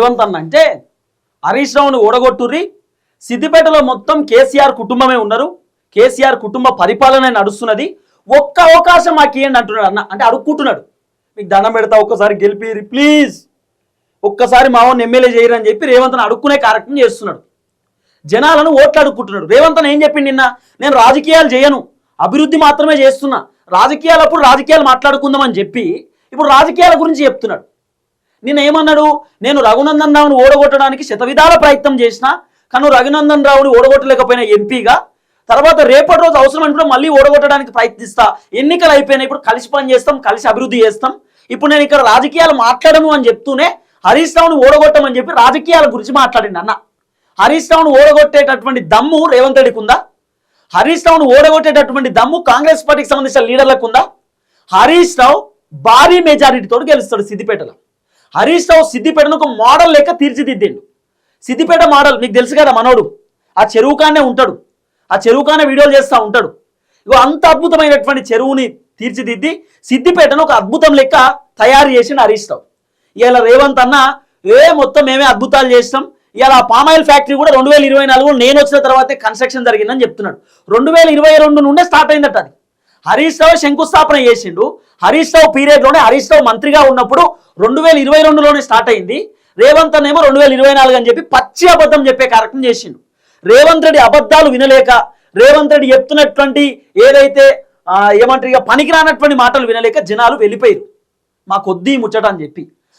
రేవంత్ అన్న అంటే హరీష్ రావుని ఓడగొట్టుర్రి, సిద్దిపేటలో మొత్తం కేసీఆర్ కుటుంబమే ఉన్నారు, కేసీఆర్ కుటుంబ పరిపాలన నడుస్తున్నది, ఒక్క అవకాశం మాకు ఇవ్వండి అంటున్నాడు అన్న. అంటే అడుక్కుంటున్నాడు, మీకు దండం పెడతా ఒక్కసారి గెలిపిరి ప్లీజ్, ఒక్కసారి మా వాడిని ఎమ్మెల్యే చేయరని చెప్పి రేవంత్ని అడుక్కునే కార్యక్రమం చేస్తున్నాడు. జనాలను ఓట్లు అడుక్కుంటున్నాడు. రేవంత్ ఏం చెప్పింది నిన్న, నేను రాజకీయాలు చేయను, అభివృద్ధి మాత్రమే చేస్తున్నా, రాజకీయాలప్పుడు రాజకీయాలు మాట్లాడుకుందామని చెప్పి ఇప్పుడు రాజకీయాల గురించి చెప్తున్నాడు. నిన్న ఏమన్నాడు, నేను రఘునందన్ రావుని ఓడగొట్టడానికి శతవిధాల ప్రయత్నం చేసిన, కానీ రఘునందన్ రావుని ఓడగొట్టలేకపోయినా ఎంపీగా, తర్వాత రేపటి రోజు అవసరం అనుకుంటే మళ్ళీ ఓడగొట్టడానికి ప్రయత్నిస్తా, ఎన్నికలు అయిపోయినాయి, ఇప్పుడు కలిసి పని చేస్తాం, కలిసి అభివృద్ధి చేస్తాం, ఇప్పుడు నేను ఇక్కడ రాజకీయాలు మాట్లాడను అని చెప్తూనే హరీష్ రావుని ఓడగొట్టమని చెప్పి రాజకీయాల గురించి మాట్లాడింది అన్న. హరీష్ రావుని ఓడగొట్టేటటువంటి దమ్ము రేవంత్ రెడ్డికి ఉందా? హరీష్ రావుని ఓడగొట్టేటటువంటి దమ్ము కాంగ్రెస్ పార్టీకి సంబంధించిన లీడర్లకు ఉందా? హరీష్ రావు భారీ మెజారిటీతో గెలుస్తాడు సిద్దిపేటలో. హరీష్ రావు సిద్దిపేటను ఒక మోడల్ లెక్క తీర్చిదిద్దిండు. సిద్దిపేట మోడల్ మీకు తెలుసు కదా, మనోడు ఆ చెరువుకానే ఉంటాడు, ఆ చెరువుకానే వీడియోలు చేస్తూ ఉంటాడు. ఇగో అంత అద్భుతమైనటువంటి చెరువుని తీర్చిదిద్ది సిద్దిపేటను ఒక అద్భుతం లెక్క తయారు చేసిండు హరీష్ రావు. ఇలా రేవంత్ అన్న మొత్తం మేమే అద్భుతాలు చేస్తాం, ఇలా పామాయిల్ ఫ్యాక్టరీ కూడా 2024 నేను వచ్చిన తర్వాతే కన్స్ట్రక్షన్ జరిగిందని చెప్తున్నాడు. 2022 నుండే స్టార్ట్ అయిందట అది. హరీష్ రావు శంకుస్థాపన చేసిండు, హరీష్ రావు పీరియడ్లోనే, హరీష్ రావు మంత్రిగా ఉన్నప్పుడు 2022లోనే స్టార్ట్ అయింది. రేవంత్ అన్నేమో 2024 అని చెప్పి పచ్చి అబద్ధం చెప్పే కార్యక్రమం చేసిండు. రేవంత్ రెడ్డి అబద్ధాలు వినలేక, రేవంత్ రెడ్డి చెప్తున్నటువంటి ఏదైతే ఏమంటారు ఇక పనికిరానటువంటి మాటలు వినలేక జనాలు వెళ్ళిపోయారు, మా కొద్దీ ముచ్చట అని చెప్పి.